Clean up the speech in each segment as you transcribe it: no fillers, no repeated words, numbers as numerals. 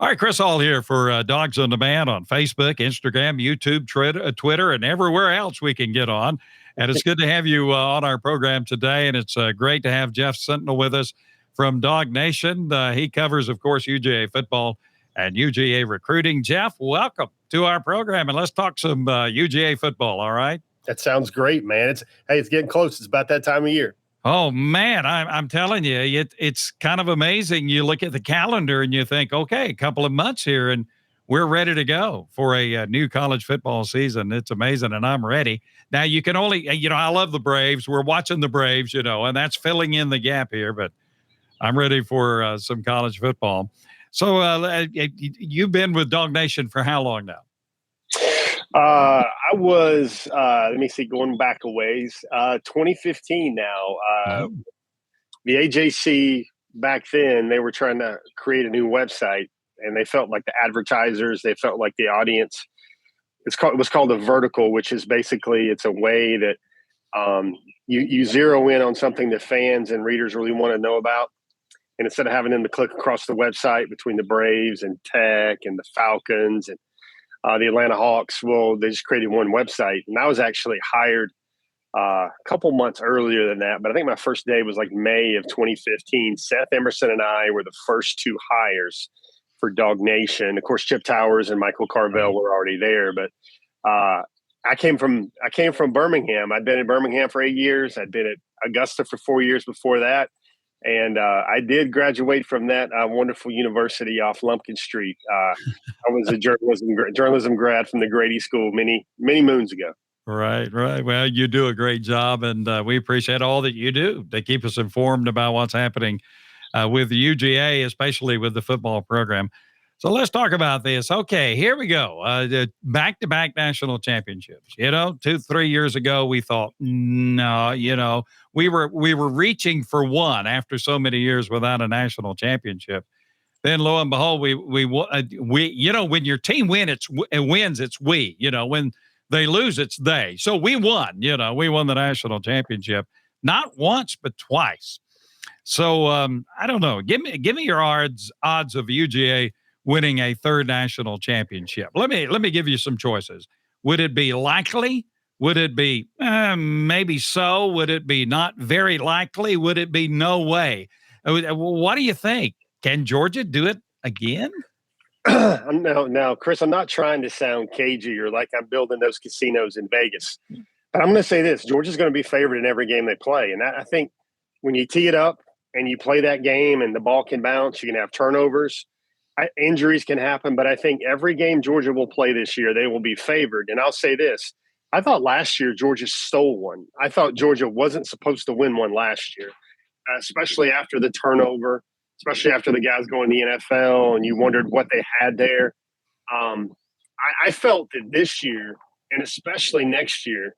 All right, Chris Hall here for Dogs on Demand on Facebook, Instagram, YouTube, Twitter, and everywhere else we can get on. And it's good to have you on our program today. And it's great to have Jeff Sentell with us from Dog Nation. He covers, of course, UGA football and UGA recruiting. Jeff, welcome to our program. And let's talk some UGA football, all right? That sounds great, man. It's getting close. It's about that time of year. Oh, man, I'm telling you, it's kind of amazing. You look at the calendar and you think, okay, a couple of months here and we're ready to go for a new college football season. It's amazing, and I'm ready. Now, you can only, I love the Braves. We're watching the Braves, and that's filling in the gap here, but I'm ready for some college football. So you've been with Dog Nation for how long now? I was, let me see, going back a ways, 2015 now. The AJC back then, they were trying to create a new website, and they felt like the advertisers, they felt like the audience. It was called a vertical, which is basically, it's a way that you zero in on something that fans and readers really want to know about. And instead of having them to click across the website between the Braves and Tech and the Falcons and the Atlanta Hawks, well, they just created one website. And I was actually hired a couple months earlier than that. But I think my first day was like May of 2015. Seth Emerson and I were the first two hires for Dog Nation. Of course, Chip Towers and Michael Carvel were already there. But I came from Birmingham. I'd been in Birmingham for 8 years. I'd been at Augusta for 4 years before that. And I did graduate from that wonderful university off Lumpkin Street. I was a journalism grad from the Grady School many moons ago. Right. Well, you do a great job, and we appreciate all that you do to keep us informed about what's happening with the UGA, especially with the football program. So let's talk about this. Okay, here we go. The back-to-back national championships. 2-3 years ago, we thought, no, we were reaching for one after so many years without a national championship. Then lo and behold, we when your team wins, it's we. When they lose, it's they. So we won. We won the national championship, not once but twice. So I don't know. Give me your odds of UGA winning a third national championship. Let me give you some choices. Would it be likely? Would it be maybe so? Would it be not very likely? Would it be no way? What do you think? Can Georgia do it again? No, Chris, I'm not trying to sound cagey or like I'm building those casinos in Vegas. But I'm going to say this. Georgia's going to be favored in every game they play. And I think when you tee it up and you play that game and the ball can bounce, you can have turnovers. Injuries can happen, but I think every game Georgia will play this year, they will be favored. And I'll say this. I thought last year Georgia stole one. I thought Georgia wasn't supposed to win one last year, especially after the turnover, especially after the guys going to the NFL and you wondered what they had there. I felt that this year, and especially next year,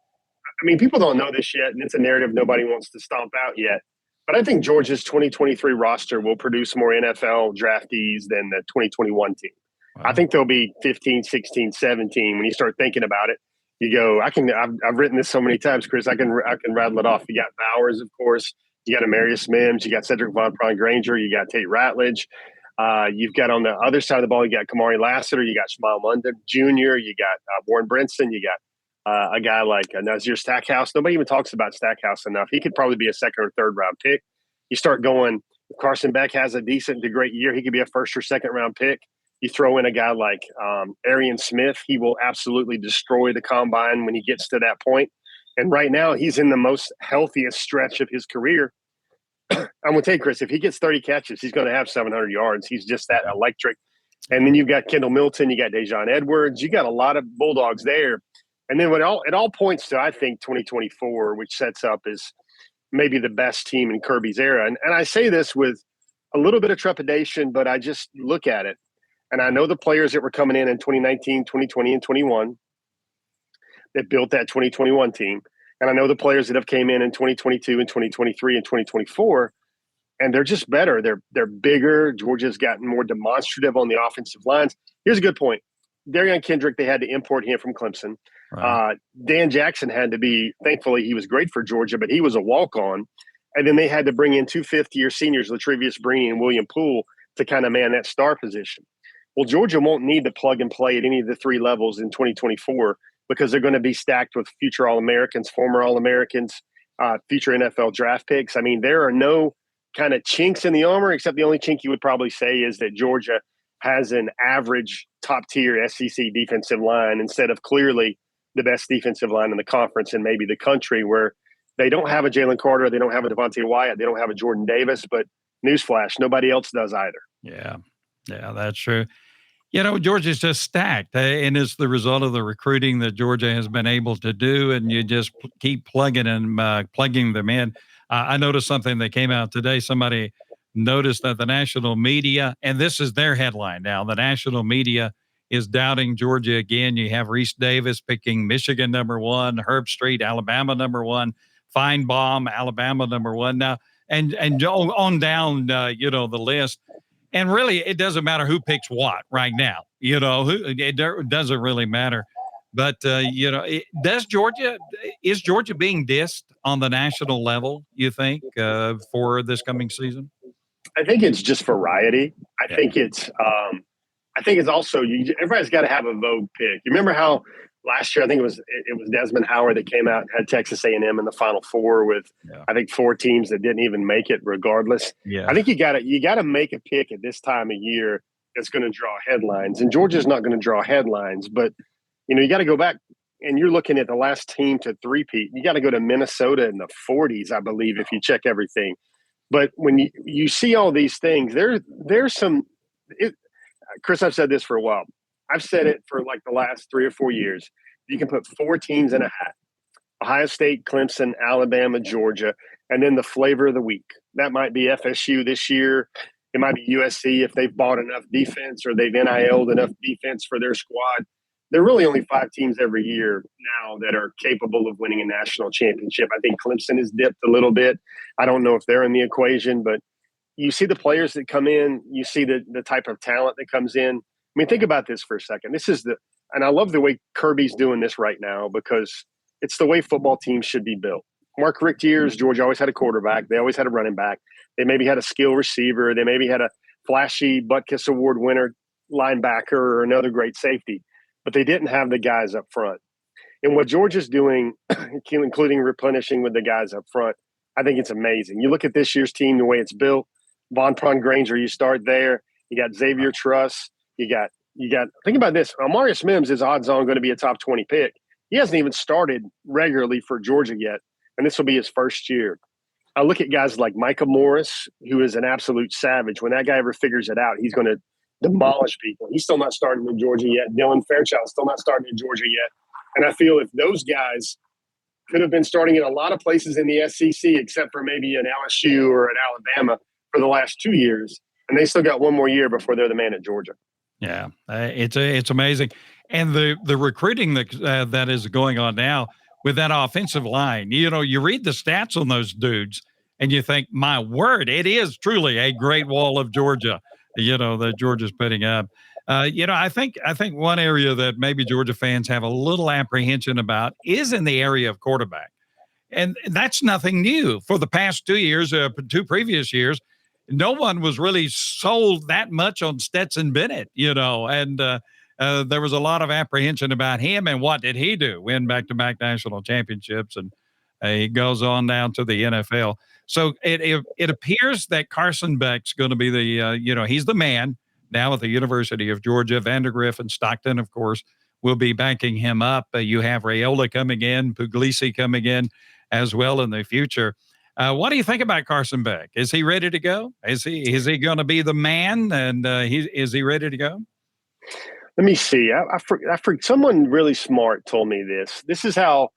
people don't know this yet, and it's a narrative nobody wants to stomp out yet. But I think Georgia's 2023 roster will produce more NFL draftees than the 2021 team. Wow. I think they'll be 15, 16, 17. When you start thinking about it, you go, I've written this so many times, Chris, I can rattle it off. You got Bowers, of course. You got Amarius Mims. You got Cedric Von Granger. You got Tate Ratledge. You've got on the other side of the ball, you got Kamari Lassiter. You got Shmuel London Jr. You got Warren Brinson. You got a guy like Nazir Stackhouse. Nobody even talks about Stackhouse enough. He could probably be a second or third round pick. You start going, if Carson Beck has a decent to great year, he could be a first or second round pick. You throw in a guy like Arian Smith. He will absolutely destroy the combine when he gets to that point. And right now, he's in the most healthiest stretch of his career. I'm going to tell you, Chris, if he gets 30 catches, he's going to have 700 yards. He's just that electric. And then you've got Kendall Milton. You got Dejon Edwards. You got a lot of Bulldogs there. And then it all points to, I think, 2024, which sets up as maybe the best team in Kirby's era. And I say this with a little bit of trepidation, but I just look at it. And I know the players that were coming in 2019, 2020, and 21 that built that 2021 team. And I know the players that have came in 2022 and 2023 and 2024, and they're just better. They're bigger. Georgia's gotten more demonstrative on the offensive lines. Here's a good point. Darian Kendrick, they had to import him from Clemson. Right. Dan Jackson had to be, thankfully, he was great for Georgia, but he was a walk-on. And then they had to bring in two fifth-year seniors, Latrevious Brini and William Poole, to kind of man that star position. Well, Georgia won't need to plug and play at any of the three levels in 2024 because they're going to be stacked with future All-Americans, former All-Americans, future NFL draft picks. I mean, there are no kind of chinks in the armor, except the only chink you would probably say is that Georgia has an average top-tier SEC defensive line instead of clearly the best defensive line in the conference and maybe the country, where they don't have a Jalen Carter, they don't have a Devontae Wyatt, they don't have a Jordan Davis, but newsflash, nobody else does either. Yeah, that's true. Georgia's just stacked, and it's the result of the recruiting that Georgia has been able to do, and you just keep plugging them in. I noticed something that came out today. Somebody noticed that the national media, and this is their headline now, the national media is doubting Georgia again. You have Reese Davis picking Michigan #1, Herb Street, Alabama #1, Feinbaum, Alabama #1 now, and on down, the list. And really, it doesn't matter who picks what right now. It doesn't really matter. But, is Georgia being dissed on the national level, you think, for this coming season? I think it's just variety. I think it's also everybody's got to have a vogue pick. You remember how last year I think it was Desmond Howard that came out and had Texas A&M in the Final Four with I think 4 teams that didn't even make it regardless. Yeah. I think you got to make a pick at this time of year that's going to draw headlines, and Georgia's not going to draw headlines, but you got to go back and you're looking at the last team to three-peat. You got to go to Minnesota in the 40s, I believe, if you check everything. But when you see all these things, there's some Chris, I've said this for a while. I've said it for like the last 3 or 4 years. You can put 4 teams in a hat: Ohio State, Clemson, Alabama, Georgia, and then the flavor of the week. That might be FSU this year. It might be USC if they've bought enough defense or they've NIL'd enough defense for their squad. There are really only 5 teams every year now that are capable of winning a national championship. I think Clemson has dipped a little bit. I don't know if they're in the equation, but you see the players that come in, you see the type of talent that comes in. I mean, think about this for a second. And I love the way Kirby's doing this right now because it's the way football teams should be built. Mark Richt years, Georgia always had a quarterback. They always had a running back. They maybe had a skill receiver. They maybe had a flashy Butkus Award winner linebacker or another great safety, but they didn't have the guys up front. And what Georgia's doing, including replenishing with the guys up front, I think it's amazing. You look at this year's team, the way it's built. Von Granger, you start there. You got Xavier Truss. You got. Think about this. Amarius Mims is odds-on going to be a top 20 pick. He hasn't even started regularly for Georgia yet, and this will be his first year. I look at guys like Micah Morris, who is an absolute savage. When that guy ever figures it out, he's going to demolish people. He's still not starting in Georgia yet. Dylan Fairchild's still not starting in Georgia yet. And I feel if those guys could have been starting in a lot of places in the SEC, except for maybe an LSU or an Alabama for the last 2 years, and they still got one more year before they're the man at Georgia. Yeah, it's amazing. And the recruiting that is going on now with that offensive line, you read the stats on those dudes and you think, my word, it is truly a great wall of Georgia, that Georgia's putting up. I think one area that maybe Georgia fans have a little apprehension about is in the area of quarterback. And that's nothing new. For the past 2 years, 2 previous years, no one was really sold that much on Stetson Bennett, and there was a lot of apprehension about him and what did he do? Win back-to-back national championships, and he goes on down to the NFL. So it appears that Carson Beck's going to be he's the man now at the University of Georgia. Vandergriff and Stockton, of course, will be backing him up. You have Raiola coming in, Puglisi coming in as well in the future. What do you think about Carson Beck? Is he ready to go? Is he going to be the man? And is he ready to go? Let me see. Someone really smart told me this. This is how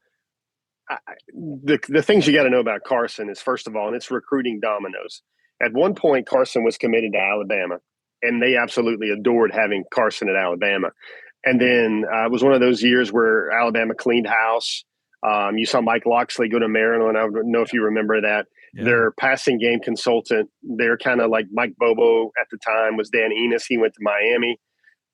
the things you got to know about Carson is, first of all, and it's recruiting dominoes. At one point, Carson was committed to Alabama, and they absolutely adored having Carson at Alabama. And then it was one of those years where Alabama cleaned house. You saw Mike Loxley go to Maryland. I don't know if you remember that. Yeah. Their passing game consultant, they're kind of like Mike Bobo at the time, was Dan Enos. He went to Miami.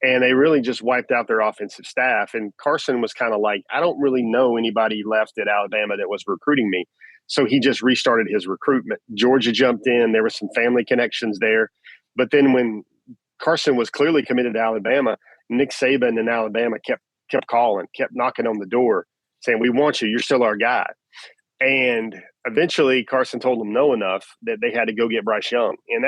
And they really just wiped out their offensive staff. And Carson was kind of like, I don't really know anybody left at Alabama that was recruiting me. So he just restarted his recruitment. Georgia jumped in. There were some family connections there. But then when Carson was clearly committed to Alabama. Nick Saban and Alabama kept calling, kept knocking on the door, saying, "We want you. You're still our guy." And eventually, Carson told them no enough that they had to go get Bryce Young. And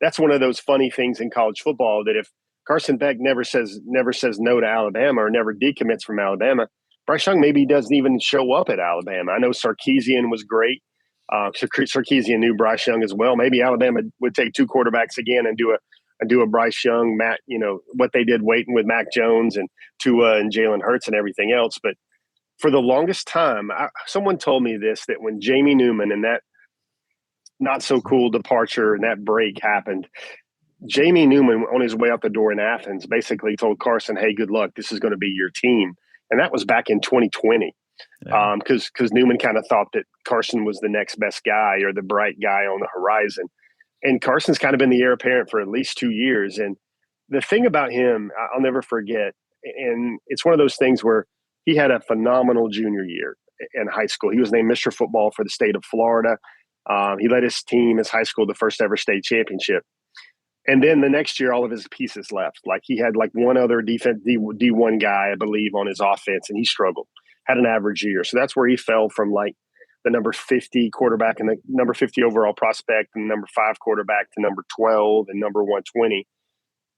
that's one of those funny things in college football, that if Carson Beck never says no to Alabama or never decommits from Alabama, Bryce Young maybe doesn't even show up at Alabama. I know Sarkisian was great. Sarkisian knew Bryce Young as well. Maybe Alabama would take two quarterbacks again and do a Bryce Young, Matt, what they did waiting with Mac Jones and Tua and Jalen Hurts and everything else. But for the longest time, someone told me this, that when Jamie Newman and that not so cool departure and that break happened, Jamie Newman on his way out the door in Athens basically told Carson, "Hey, good luck. This is going to be your team." And that was back in 2020. Because Newman kind of thought that Carson was the next best guy or the bright guy on the horizon. And Carson's kind of been the heir apparent for at least 2 years. And the thing about him, I'll never forget, and it's one of those things where he had a phenomenal junior year in high school. He was named Mr. Football for the state of Florida. He led his team, his high school, the first ever state championship. And then the next year, all of his pieces left. Like he had like one other D1 guy, I believe, on his offense, and he struggled, had an average year. So that's where he fell from like the number 50 quarterback and the number 50 overall prospect and number 5 quarterback to number 12 and number 120,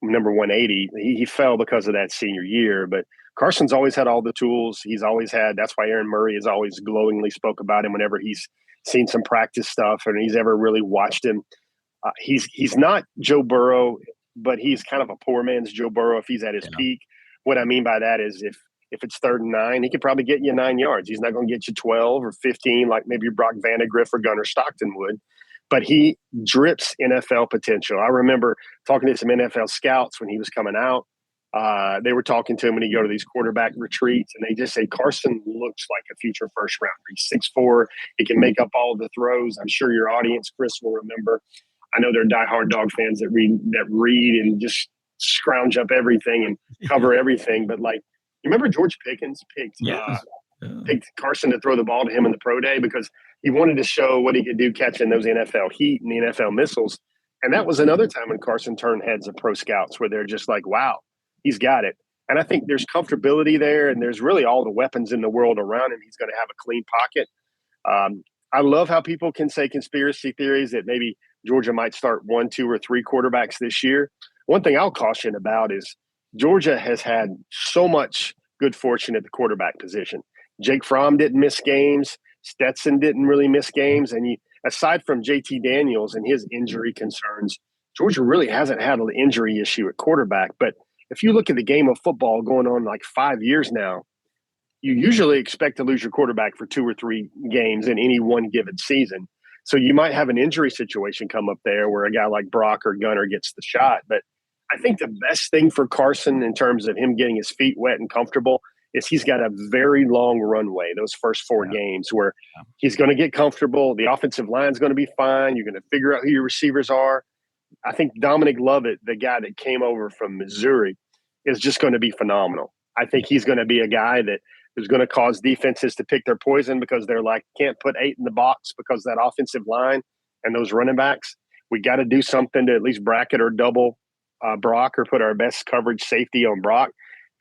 number 180. He fell because of that senior year. But Carson's always had all the tools. He's always had. That's why Aaron Murray has always glowingly spoke about him whenever he's seen some practice stuff and he's ever really watched him. He's not Joe Burrow, but he's kind of a poor man's Joe Burrow if he's at his peak. What I mean by that is if it's 3rd and 9, he could probably get you 9 yards. He's not going to get you 12 or 15 like maybe Brock Vandagriff or Gunnar Stockton would. But he drips NFL potential. I remember talking to some NFL scouts when he was coming out. They were talking to him when he go to these quarterback retreats, and they just say Carson looks like a future first rounder. He's 6'4". He can make up all of the throws. I'm sure your audience, Chris, will remember. I know they're diehard Dog fans that read and just scrounge up everything and cover everything. But like, you remember George Pickens picked Carson to throw the ball to him in the pro day because he wanted to show what he could do catching those NFL heat and the NFL missiles. And that was another time when Carson turned heads of pro scouts where they're just like, wow, he's got it. And I think there's comfortability there, and there's really all the weapons in the world around him. He's going to have a clean pocket. I love how people can say conspiracy theories that maybe Georgia might start 1, 2, or 3 quarterbacks this year. One thing I'll caution about is Georgia has had so much good fortune at the quarterback position. Jake Fromm didn't miss games. Stetson didn't really miss games. And aside from JT Daniels and his injury concerns, Georgia really hasn't had an injury issue at quarterback. But if you look at the game of football going on like 5 years now, you usually expect to lose your quarterback for 2 or 3 games in any one given season. So you might have an injury situation come up there where a guy like Brock or Gunner gets the shot. But I think the best thing for Carson in terms of him getting his feet wet and comfortable is he's got a very long runway, those first 4 games where he's going to get comfortable. The offensive line is going to be fine. You're going to figure out who your receivers are. I think Dominic Lovett, the guy that came over from Missouri, is just going to be phenomenal. I think he's going to be a guy that is going to cause defenses to pick their poison because they're like, can't put 8 in the box because that offensive line and those running backs. We got to do something to at least bracket or double Brock or put our best coverage safety on Brock.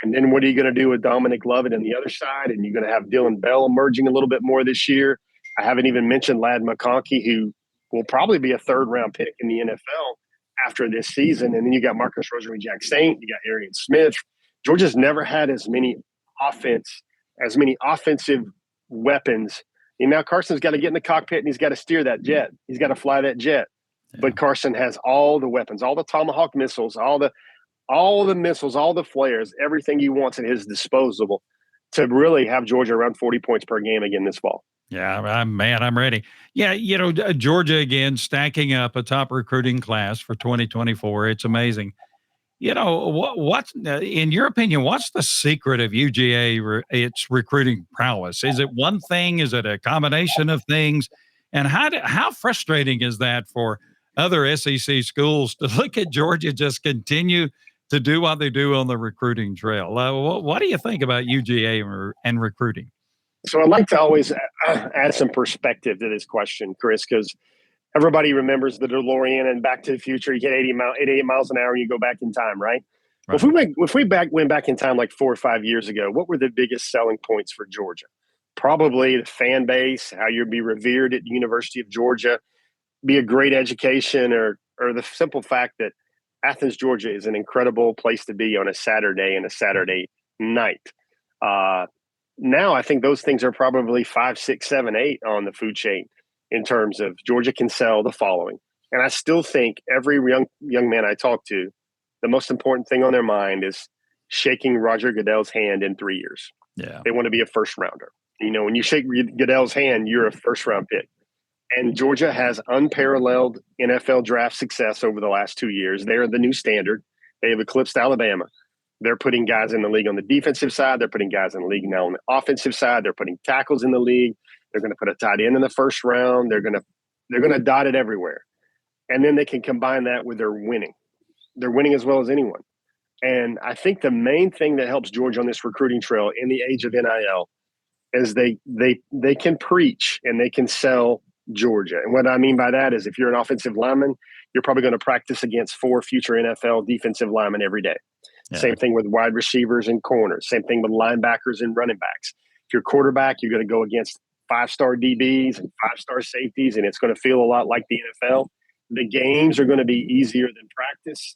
And then what are you going to do with Dominic Lovett on the other side? And you're going to have Dylan Bell emerging a little bit more this year. I haven't even mentioned Ladd McConkey, who will probably be a 3rd-round pick in the NFL after this season. And then you got Marcus Rosary-Jack Saint, you got Arian Smith. Georgia's never had as many offensive weapons. And now Carson's got to get in the cockpit and he's got to steer that jet. He's got to fly that jet. Yeah. But Carson has all the weapons, all the Tomahawk missiles, all the missiles, all the flares, everything he wants at his disposal to really have Georgia around 40 points per game again this fall. Yeah, I'm ready. Yeah, Georgia again stacking up a top recruiting class for 2024. It's amazing. What's in your opinion? What's the secret of UGA? Its recruiting prowess? Is it one thing? Is it a combination of things? And how frustrating is that for other SEC schools to look at Georgia just continue to do what they do on the recruiting trail? What do you think about UGA and recruiting? So I'd like to always add some perspective to this question, Chris, because Everybody remembers the DeLorean and Back to the Future. You get 88 miles an hour and you go back in time, right? Right. If we went back in time like 4 or 5 years ago, what were the biggest selling points for Georgia? Probably the fan base, how you'd be revered at the University of Georgia, be a great education, or the simple fact that Athens, Georgia is an incredible place to be on a Saturday and a Saturday night. Now I think those things are probably 5, 6, 7, 8 on the food chain in terms of Georgia can sell the following. And I still think every young man I talk to, the most important thing on their mind is shaking Roger Goodell's hand in 3 years. Yeah. They want to be a first rounder. You know, when you shake Goodell's hand, you're a first round pick. And Georgia has unparalleled NFL draft success over the last 2 years. They're the new standard. They have eclipsed Alabama. They're putting guys in the league on the defensive side. They're putting guys in the league now on the offensive side. They're putting tackles in the league. They're going to put a tight end in the first round. They're going to dot it everywhere. And then they can combine that with their winning. They're winning as well as anyone. And I think the main thing that helps Georgia on this recruiting trail in the age of NIL is they can preach and they can sell Georgia. And what I mean by that is if you're an offensive lineman, you're probably going to practice against 4 future NFL defensive linemen every day. Yeah. Same thing with wide receivers and corners. Same thing with linebackers and running backs. If you're quarterback, you're going to go against 5-star DBs and 5-star safeties, and it's going to feel a lot like the NFL. The games are going to be easier than practice.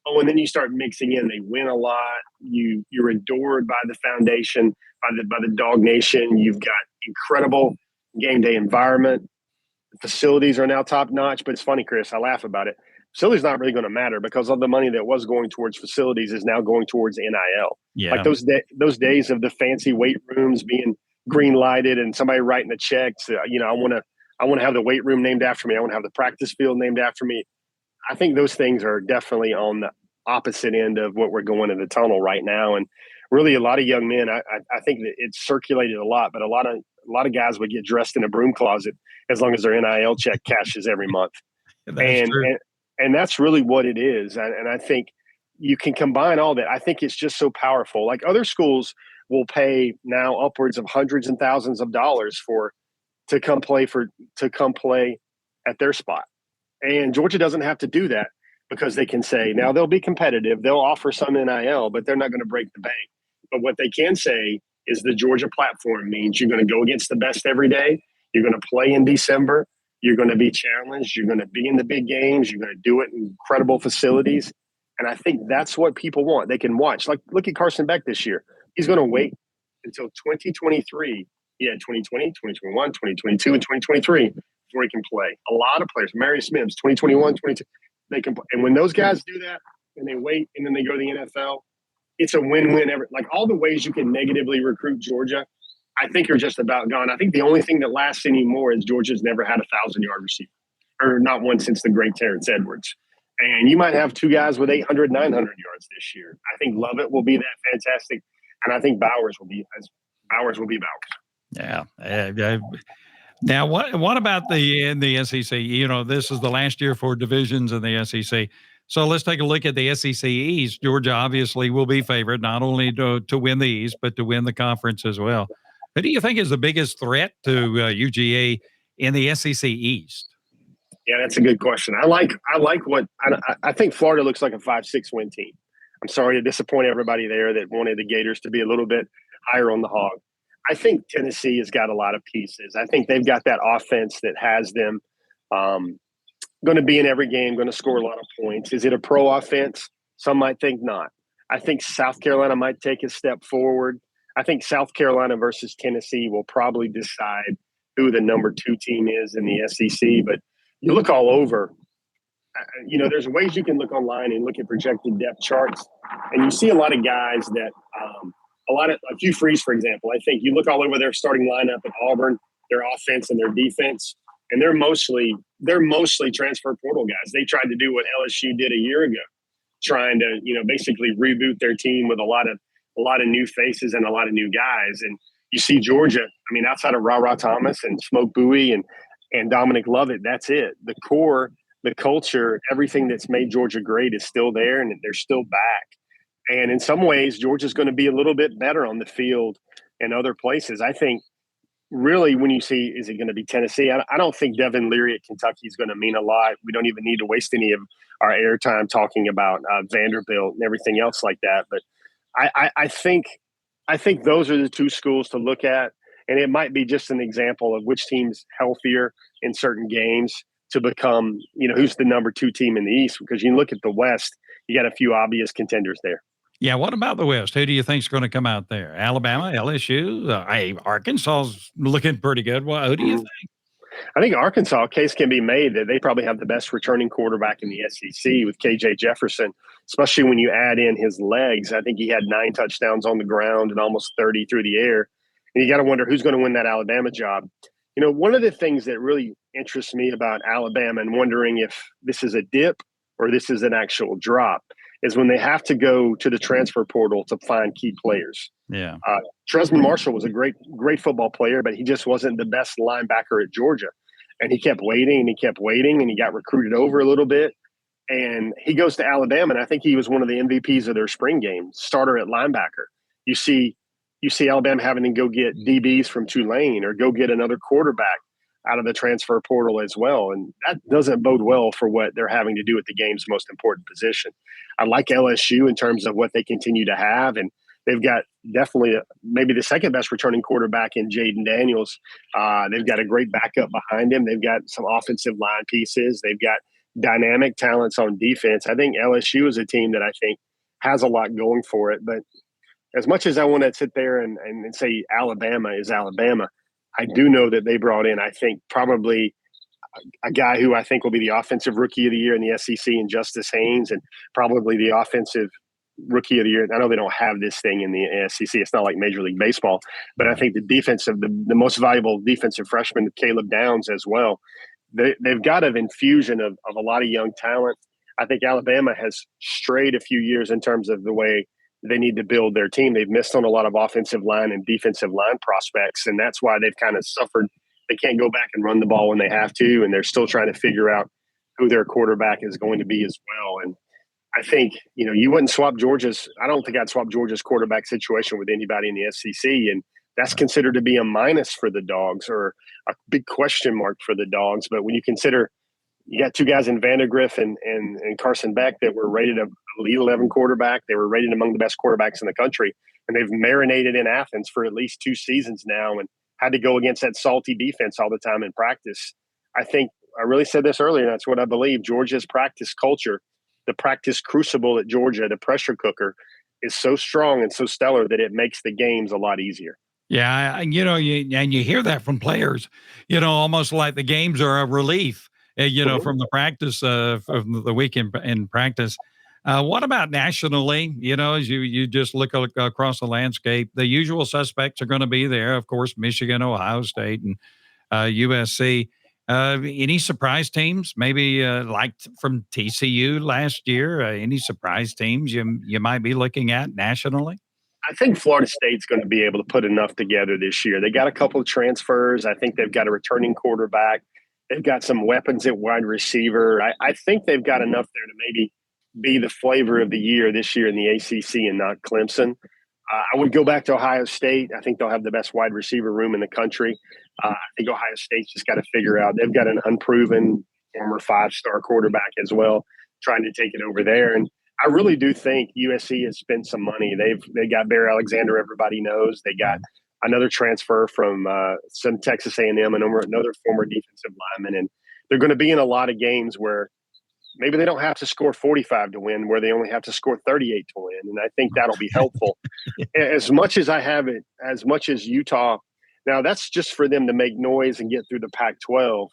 Oh, and then you start mixing in. They win a lot. You're adored by the foundation, by the Dog Nation. You've got incredible game day environment. The facilities are now top notch. But it's funny, Chris. I laugh about it. Facilities not really going to matter because all the money that was going towards facilities is now going towards NIL. Yeah. Like those days of the fancy weight rooms being green lighted and somebody writing the checks. I want to have the weight room named after me. I want to have the practice field named after me. I think those things are definitely on the opposite end of what we're going in the tunnel right now. And really a lot of young men, I think that it's circulated a lot, but a lot of guys would get dressed in a broom closet as long as their NIL check cashes every month. And that's really what it is. And I think you can combine all that. I think it's just so powerful. Like other schools will pay now upwards of hundreds and thousands of dollars to come play at their spot. And Georgia doesn't have to do that because they can say, now they'll be competitive. They'll offer some NIL, but they're not going to break the bank. But what they can say is the Georgia platform means you're going to go against the best every day. You're going to play in December. You're going to be challenged. You're going to be in the big games. You're going to do it in incredible facilities. And I think that's what people want. They can watch. Like, look at Carson Beck this year. He's going to wait until 2023. He had 2020, 2021, 2022, and 2023 before he can play. A lot of players, Marius Mims, 2021, 22, they can play. And when those guys do that and they wait and then they go to the NFL, it's a win-win. Like all the ways you can negatively recruit Georgia, I think are just about gone. I think the only thing that lasts anymore is Georgia's never had a 1,000-yard receiver, or not one since the great Terrence Edwards. And you might have 2 guys with 800, 900 yards this year. I think Lovett will be that fantastic, and I think Bowers will be Bowers. Yeah. Now, what about in the SEC? You know, this is the last year for divisions in the SEC. So let's take a look at the SEC East. Georgia obviously will be favored not only to win the East, but to win the conference as well. Who do you think is the biggest threat to UGA in the SEC East? Yeah, that's a good question. I think Florida looks like a 5-6 win team. I'm sorry to disappoint everybody there that wanted the Gators to be a little bit higher on the hog. I think Tennessee has got a lot of pieces. I think they've got that offense that has them going to be in every game, going to score a lot of points. Is it a pro offense? Some might think not. I think South Carolina might take a step forward. I think South Carolina versus Tennessee will probably decide who the number 2 team is in the SEC. But you look all over, there's ways you can look online and look at projected depth charts, and you see a lot of guys that like Hugh Freeze, for example. I think you look all over their starting lineup at Auburn, their offense and their defense, and they're mostly transfer portal guys. They tried to do what LSU did a year ago, trying to basically reboot their team with a lot of new faces and a lot of new guys. And you see Georgia, outside of Ra Thomas and Smoke Bowie and Dominic Lovett, that's it. The core, the culture, everything that's made Georgia great is still there, and they're still back. And in some ways, Georgia's going to be a little bit better on the field in other places. I think really, when you see, is it going to be Tennessee? I don't think Devin Leary at Kentucky is going to mean a lot. We don't even need to waste any of our airtime talking about Vanderbilt and everything else like that. But I think those are the two schools to look at, and it might be just an example of which team's healthier in certain games to become, who's the number 2 team in the East. Because you look at the West, you got a few obvious contenders there. Yeah, what about the West? Who do you think is going to come out there? Alabama, LSU, hey, Arkansas's looking pretty good. Well, who do you think? I think Arkansas, case can be made that they probably have the best returning quarterback in the SEC with KJ Jefferson, especially when you add in his legs. I think he had 9 touchdowns on the ground and almost 30 through the air. And you got to wonder who's going to win that Alabama job. One of the things that really interests me about Alabama and wondering if this is a dip or this is an actual drop is when they have to go to the transfer portal to find key players. Yeah. Tresman Marshall was a great football player, but he just wasn't the best linebacker at Georgia. And he kept waiting and he kept waiting and he got recruited over a little bit. And he goes to Alabama, and I think he was one of the MVPs of their spring game, starter at linebacker. You see Alabama having to go get DBs from Tulane or go get another quarterback out of the transfer portal as well. And that doesn't bode well for what they're having to do at the game's most important position. I like LSU in terms of what they continue to have. And they've got definitely maybe the second best returning quarterback in Jaden Daniels. They've got a great backup behind him. They've got some offensive line pieces. They've got dynamic talents on defense. I think LSU is a team that I think has a lot going for it. But as much as I want to sit there and say Alabama is Alabama, I do know that they brought in, I think, probably a guy who I think will be the offensive rookie of the year in the SEC in Justice Haynes, and probably the offensive rookie of the year. I know they don't have this thing in the SEC. It's not like Major League Baseball, but I think the most valuable defensive freshman, Caleb Downs, as well. They've got an infusion of a lot of young talent. I think Alabama has strayed a few years in terms of the way they need to build their team. They've missed on a lot of offensive line and defensive line prospects, and that's why they've kind of suffered. They can't go back and run the ball when they have to, and they're still trying to figure out who their quarterback is going to be as well. And I think, you wouldn't swap I don't think I'd swap Georgia's quarterback situation with anybody in the SEC, and that's considered to be a minus for the Dawgs or a big question mark for the Dawgs. But when you consider you got 2 guys in Vandegrift and Carson Beck that were rated a Elite 11 quarterback. They were rated among the best quarterbacks in the country, and they've marinated in Athens for at least 2 seasons now and had to go against that salty defense all the time in practice. I think I really said this earlier, and that's what I believe. Georgia's practice culture, the practice crucible at Georgia, the pressure cooker, is so strong and so stellar that it makes the games a lot easier. Yeah, you hear that from players, almost like the games are a relief, from the practice, from the week in practice. What about nationally? As you just look across the landscape, the usual suspects are going to be there. Of course, Michigan, Ohio State, and USC. Any surprise teams? Maybe like from TCU last year. Any surprise teams you might be looking at nationally? I think Florida State's going to be able to put enough together this year. They got a couple of transfers. I think they've got a returning quarterback. They've got some weapons at wide receiver. I think they've got enough there to maybe be the flavor of the year this year in the ACC and not Clemson. I would go back to Ohio State. I think they'll have the best wide receiver room in the country. I think Ohio State's just got to figure out. They've got an unproven former 5-star quarterback as well, trying to take it over there. And I really do think USC has spent some money. They got Bear Alexander, everybody knows. They got another transfer from some Texas A&M, and another former defensive lineman. And they're going to be in a lot of games where maybe they don't have to score 45 to win, where they only have to score 38 to win. And I think that'll be helpful. As much as Utah, now that's just for them to make noise and get through the Pac-12.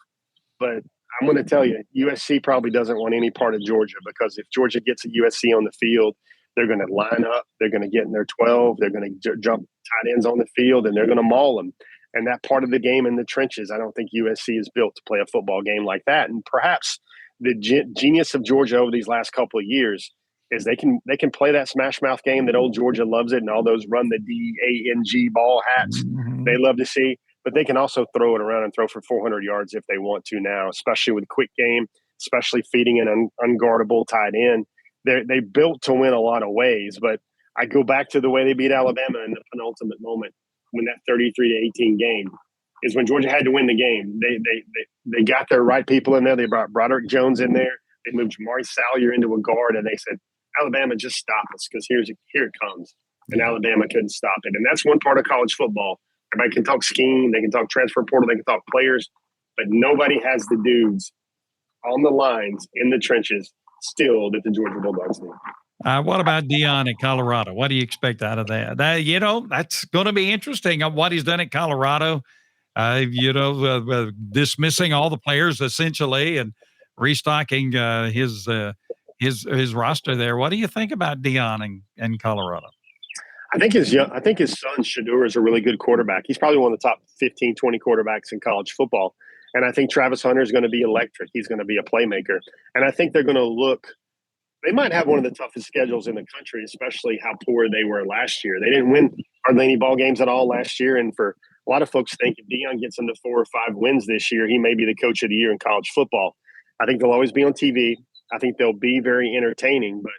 But I'm going to tell you, USC probably doesn't want any part of Georgia, because if Georgia gets a USC on the field, they're going to line up, they're going to get in their 12, they're going to jump tight ends on the field, and they're going to maul them. And that part of the game in the trenches, I don't think USC is built to play a football game like that. And perhaps the genius of Georgia over these last couple of years is they can play that smash mouth game that old Georgia loves it, and all those run the DANG ball hats they love to see. But they can also throw it around and throw for 400 yards if they want to now, especially with quick game, especially feeding an unguardable tight end. They built to win a lot of ways, but I go back to the way they beat Alabama in the penultimate moment, when that 33-18 game. is when Georgia had to win the game. They got their right people in there. They brought Broderick Jones in there. They moved Jamari Salyer into a guard, and they said, Alabama, just stop us because here it comes. And Alabama couldn't stop it. And that's one part of college football. Everybody can talk scheme. They can talk transfer portal. They can talk players. But nobody has the dudes on the lines in the trenches still that the Georgia Bulldogs need. What about Deion in Colorado? What do you expect out of that? That's going to be interesting. What he's done at Colorado, dismissing all the players essentially and restocking his roster there. What do you think about Deion in Colorado? I think his son Shedeur is a really good quarterback. He's probably one of the top 15, 20 quarterbacks in college football. And I think Travis Hunter is going to be electric. He's going to be a playmaker. And I think they're going to look – they might have one of the toughest schedules in the country, especially how poor they were last year. They didn't win hardly any ball games at all last year. And for a lot of folks think if Deion gets into 4 or 5 wins this year, he may be the coach of the year in college football. I think they'll always be on TV. I think they'll be very entertaining. But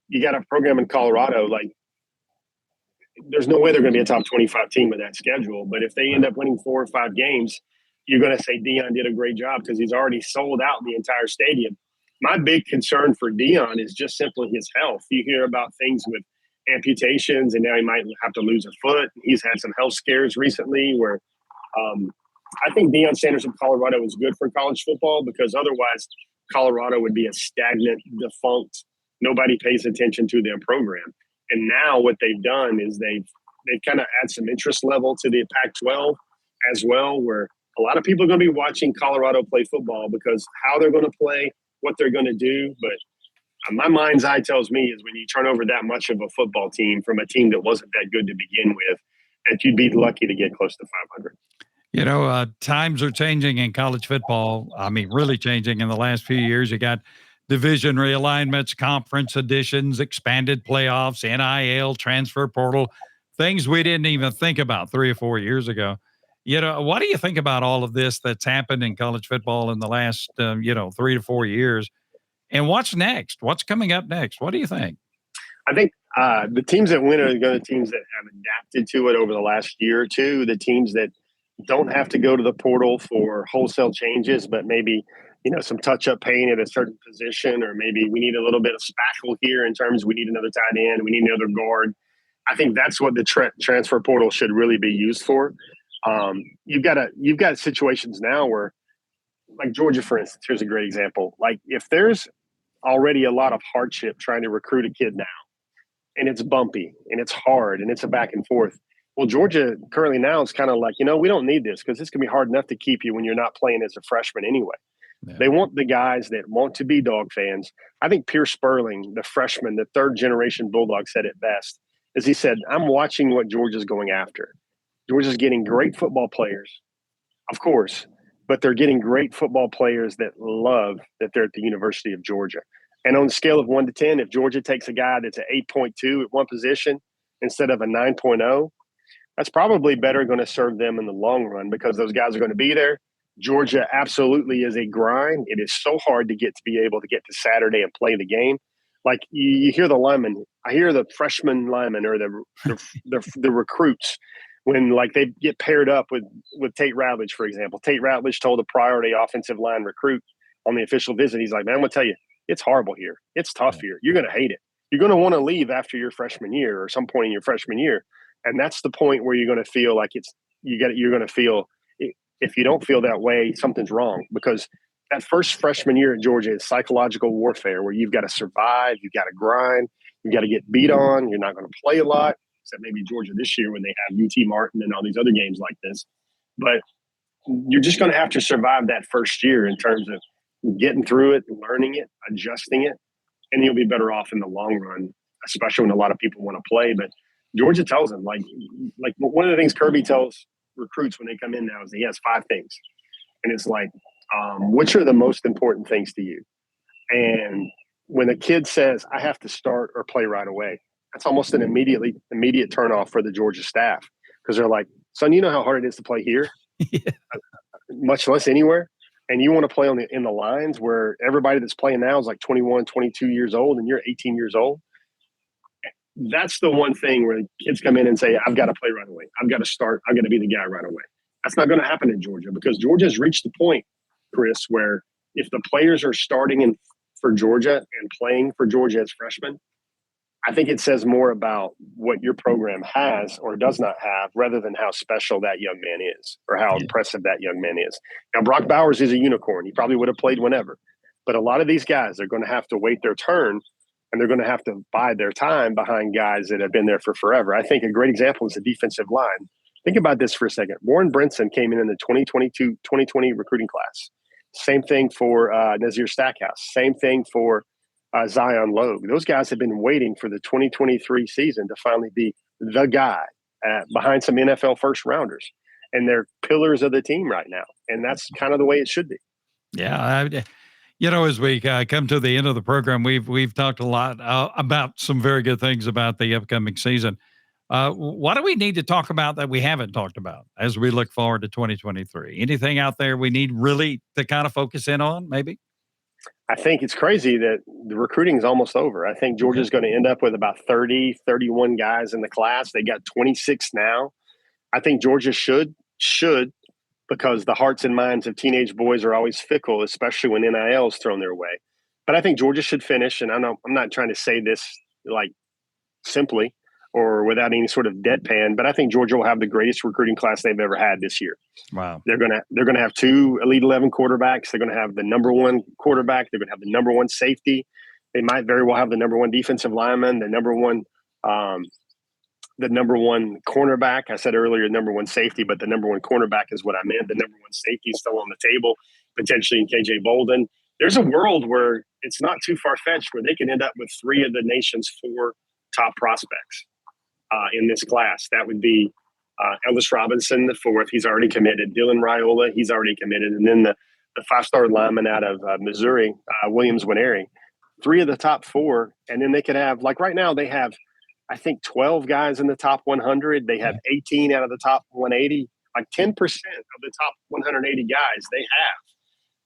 you got a program in Colorado, like, there's no way they're going to be a top 25 team with that schedule. But if they end up winning 4 or 5 games, you're going to say Deion did a great job because he's already sold out the entire stadium. My big concern for Deion is just simply his health. You hear about things with amputations, and now he might have to lose a foot. He's had some health scares recently where I think Deion Sanders in Colorado is good for college football because otherwise Colorado would be a stagnant, defunct, nobody pays attention to their program. And now what they've done is they've kind of add some interest level to the Pac-12 as well, where a lot of people are going to be watching Colorado play football because how they're going to play, what they're going to do. But my mind's eye tells me is when you turn over that much of a football team from a team that wasn't that good to begin with, that you'd be lucky to get close to 500. Times are changing in college football. I mean, really changing in the last few years. You got division realignments, conference additions, expanded playoffs, NIL, transfer portal, things we didn't even think about 3 or 4 years ago. What do you think about all of this that's happened in college football in the last, 3 to 4 years? And what's next? What's coming up next? What do you think? I think the teams that win are going to be teams that have adapted to it over the last year or two, the teams that don't have to go to the portal for wholesale changes, but maybe some touch-up paint at a certain position, or maybe we need a little bit of spackle here in terms we need another tight end, we need another guard. I think that's what the transfer portal should really be used for. You've got situations now where, like Georgia, for instance, here's a great example. Like if there's already a lot of hardship trying to recruit a kid now, and it's bumpy and it's hard and it's a back and forth. Well, Georgia currently now is kind of like, we don't need this because it's going to be hard enough to keep you when you're not playing as a freshman anyway. Yeah. They want the guys that want to be Dog fans. I think Pierce Sperling, the freshman, the 3rd generation Bulldog, said it best. As he said, I'm watching what Georgia's going after. Georgia's getting great football players, of course, but they're getting great football players that love that they're at the University of Georgia. And on a scale of 1 to 10, if Georgia takes a guy that's an 8.2 at one position instead of a 9.0, that's probably better going to serve them in the long run because those guys are going to be there. Georgia absolutely is a grind. It is so hard to be able to get to Saturday and play the game. Like you hear the linemen, I hear the freshman linemen or the recruits when like they get paired up with Tate Ratledge, for example. Tate Ratledge told a priority offensive line recruit on the official visit, he's like, man, I'm going to tell you, it's horrible here. It's tough here. You're going to hate it. You're going to want to leave after your freshman year or some point in your freshman year. And that's the point where you're going to feel like you're going to feel, if you don't feel that way, something's wrong, because that first freshman year at Georgia is psychological warfare where you've got to survive, you've got to grind, you've got to get beat on, you're not going to play a lot, except maybe Georgia this year when they have UT Martin and all these other games like this. But you're just going to have to survive that first year in terms of getting through it, learning it, adjusting it, and you'll be better off in the long run, especially when a lot of people want to play. But Georgia tells them, like one of the things Kirby tells recruits when they come in now is he has 5 things. And it's like, which are the most important things to you? And when a kid says, I have to start or play right away, that's almost an immediate turnoff for the Georgia staff, because they're like, son, you know how hard it is to play here, much less anywhere. And you want to play in the lines where everybody that's playing now is like 21, 22 years old, and you're 18 years old. That's the one thing where kids come in and say, I've got to play right away. I've got to start. I've got to be the guy right away. That's not going to happen in Georgia because Georgia's reached the point, Chris, where if the players are starting in for Georgia and playing for Georgia as freshmen, I think it says more about what your program has or does not have rather than how special that young man is or how impressive that young man is. Now, Brock Bowers is a unicorn. He probably would have played whenever. But a lot of these guys are going to have to wait their turn, and they're going to have to bide their time behind guys that have been there for forever. I think a great example is the defensive line. Think about this for a second. Warren Brinson came in the 2020 recruiting class. Same thing for Nazir Stackhouse. Same thing for Zion Logue. Those guys have been waiting for the 2023 season to finally be the guy behind some NFL first rounders. And they're pillars of the team right now. And that's kind of the way it should be. Yeah. As we come to the end of the program, we've talked a lot about some very good things about the upcoming season. What do we need to talk about that we haven't talked about as we look forward to 2023? Anything out there we need really to kind of focus in on, maybe? I think it's crazy that the recruiting is almost over. I think Georgia's going to end up with about 30, 31 guys in the class. They got 26 now. I think Georgia should, because the hearts and minds of teenage boys are always fickle, especially when NIL is thrown their way. But I think Georgia should finish, and I'm not trying to say this like simply or without any sort of deadpan, but I think Georgia will have the greatest recruiting class they've ever had this year. Wow. They're gonna have 2 Elite 11 quarterbacks. They're gonna have the number 1 quarterback. They're gonna have the number 1 safety. They might very well have the number 1 defensive lineman, the number one cornerback. I said earlier number 1 safety, but the number 1 cornerback is what I meant. The number 1 safety is still on the table, potentially in KJ Bolden. There's a world where it's not too far-fetched where they can end up with 3 of the nation's 4 top prospects in this class. That would be Ellis Robinson, the 4th. He's already committed. Dylan Raiola, he's already committed. And then the 5-star lineman out of Missouri, Williams Winery. 3 of the top 4. And then they could have, like right now, they have, I think, 12 guys in the top 100. They have 18 out of the top 180. Like 10% of the top 180 guys they have.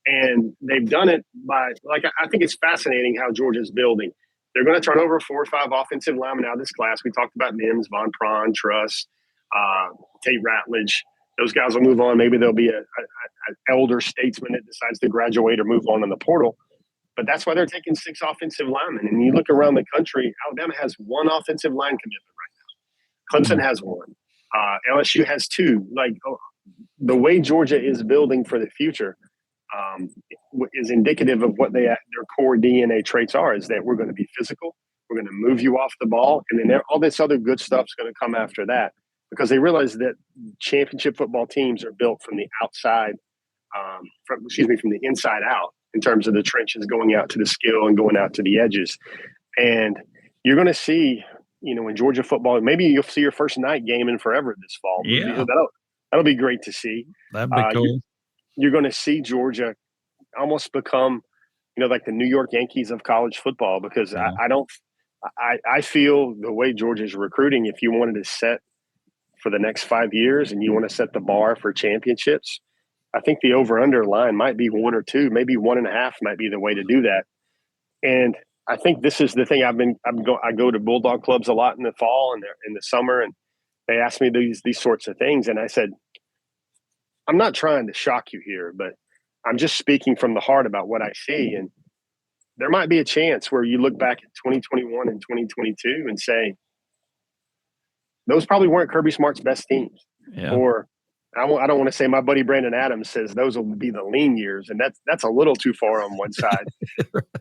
And they've done it by, like, I think it's fascinating how Georgia's building. They're going to turn over 4 or 5 offensive linemen out of this class. We talked about Mims, Von Prawn, Truss, Tate Ratledge. Those guys will move on. Maybe there'll be an elder statesman that decides to graduate or move on in the portal. But that's why they're taking 6 offensive linemen. And you look around the country, Alabama has 1 offensive line commitment right now. Clemson has 1. LSU has 2. Like, the way Georgia is building for the future is indicative of what their core DNA traits are, is that we're going to be physical. We're going to move you off the ball. And then all this other good stuff's going to come after that, because they realize that championship football teams are built from the outside, from the inside out, in terms of the trenches, going out to the skill and going out to the edges. And you're going to see, in Georgia football, maybe you'll see your first night game in forever this fall. Yeah. That'll be great to see. That'd be cool. You're going to see Georgia almost become, like the New York Yankees of college football, because I feel the way Georgia's recruiting, if you wanted to set for the next 5 years and you want to set the bar for championships, I think the over-under line might be 1 or 2, maybe 1.5 might be the way to do that. And I think this is the thing. I go to Bulldog clubs a lot in the fall and in the summer, and they ask me these sorts of things. And I said, I'm not trying to shock you here, but I'm just speaking from the heart about what I see. And there might be a chance where you look back at 2021 and 2022 and say, those probably weren't Kirby Smart's best teams. Yeah. Or I don't want to say my buddy Brandon Adams says those will be the lean years, and that's a little too far on one side.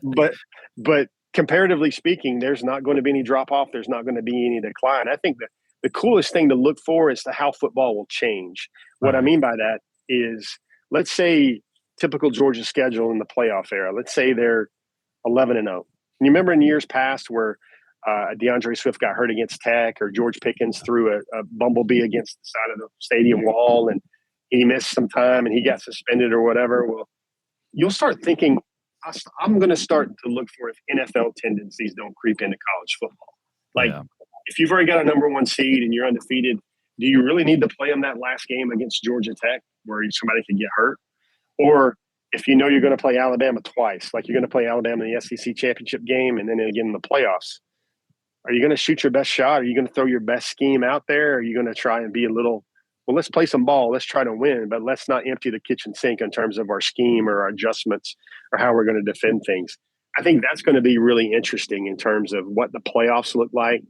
But comparatively speaking, there's not going to be any drop off. There's not going to be any decline. I think that the coolest thing to look for is how football will change. What I mean by that is, let's say typical Georgia schedule in the playoff era. Let's say they're 11-0. And you remember in years past where DeAndre Swift got hurt against Tech, or George Pickens threw a bumblebee against the side of the stadium wall and he missed some time and he got suspended or whatever. Well, you'll start thinking, I'm going to start to look for if NFL tendencies don't creep into college football. Like, if you've already got a number 1 seed and you're undefeated, do you really need to play them that last game against Georgia Tech where somebody could get hurt? Or if you know you're going to play Alabama twice, like you're going to play Alabama in the SEC championship game and then again in the playoffs, are you going to shoot your best shot? Are you going to throw your best scheme out there? Or are you going to try and be a little well, let's play some ball. Let's try to win, but let's not empty the kitchen sink in terms of our scheme or our adjustments or how we're going to defend things. I think that's going to be really interesting in terms of what the playoffs look like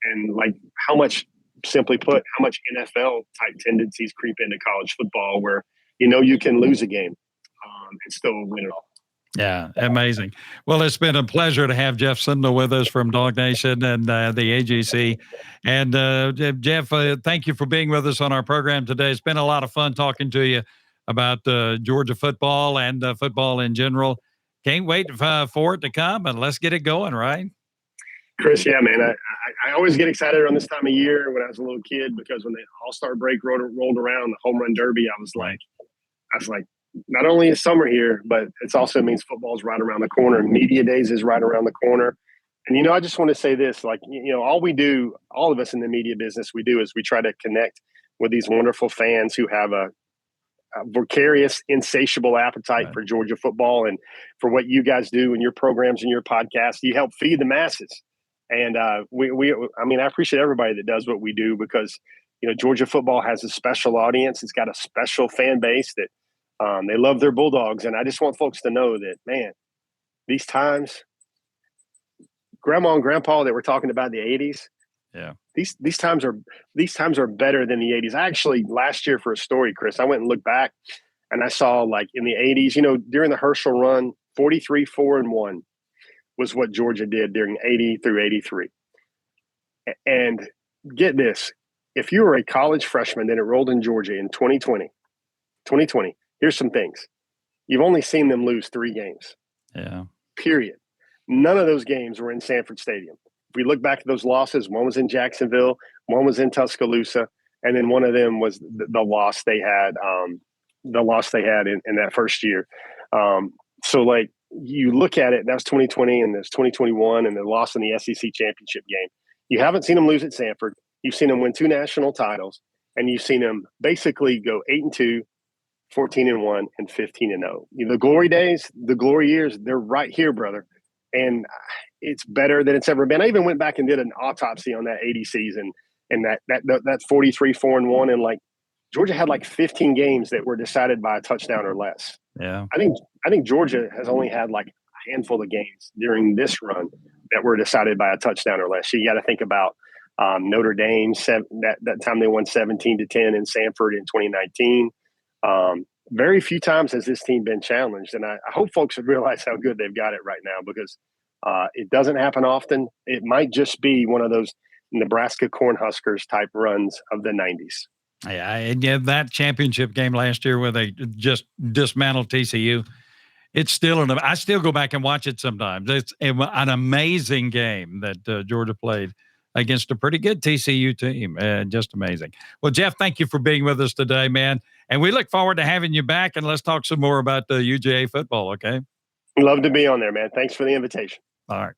and like how much, simply put, how much NFL type tendencies creep into college football where, you can lose a game and still win it all. Yeah, amazing. Well, it's been a pleasure to have Jeff Sentell with us from Dog Nation and the AGC. And Jeff, thank you for being with us on our program today. It's been a lot of fun talking to you about Georgia football and football in general. Can't wait for it to come, and let's get it going, right? Chris, yeah, man. I always get excited around this time of year when I was a little kid because when the All-Star break rolled around, the Home Run Derby, I was like, not only is summer here, but it also means football's right around the corner. Media days is right around the corner. And, I just want to say this, all we do, all of us in the media business, we do is we try to connect with these wonderful fans who have a vicarious, insatiable appetite for Georgia football and for what you guys do in your programs and your podcasts. You help feed the masses. And I appreciate everybody that does what we do because, Georgia football has a special audience. It's got a special fan base that they love their Bulldogs. And I just want folks to know that, man, these times, Grandma and Grandpa that we're talking about in the 80s, yeah, these times are better than the 80s. Actually, last year for a story, Chris, I went and looked back and I saw like in the 80s, during the Herschel run, 43-4-1 was what Georgia did during 80 through 83. And get this, if you were a college freshman that enrolled in Georgia in 2020, here's some things. You've only seen them lose 3 games. Yeah. Period. None of those games were in Sanford Stadium. If we look back at those losses, one was in Jacksonville, one was in Tuscaloosa, and then one of them was the loss they had. In that first year. So like you look at it, that was 2020 and there's 2021 and the loss in the SEC championship game. You haven't seen them lose at Sanford. You've seen them win 2 national titles, and you've seen them basically go 8-2, 14-1, and 15-0. The glory days, the glory years, they're right here, brother. And it's better than it's ever been. I even went back and did an autopsy on that 80 season and that 43-4-1. And like Georgia had like 15 games that were decided by a touchdown or less. Yeah. I think Georgia has only had like a handful of games during this run that were decided by a touchdown or less. So you got to think about Notre Dame. That time they won 17-10 in Sanford in 2019. Very few times has this team been challenged, and I hope folks have realized how good they've got it right now because it doesn't happen often. It might just be one of those Nebraska Cornhuskers type runs of the 90s. Yeah, and that championship game last year where they just dismantled TCU, it's still I still go back and watch it sometimes. It's an amazing game that Georgia played against a pretty good TCU team. Just amazing. Well, Jeff, thank you for being with us today, man. And we look forward to having you back, and let's talk some more about the UGA football, okay? Love to be on there, man. Thanks for the invitation. All right.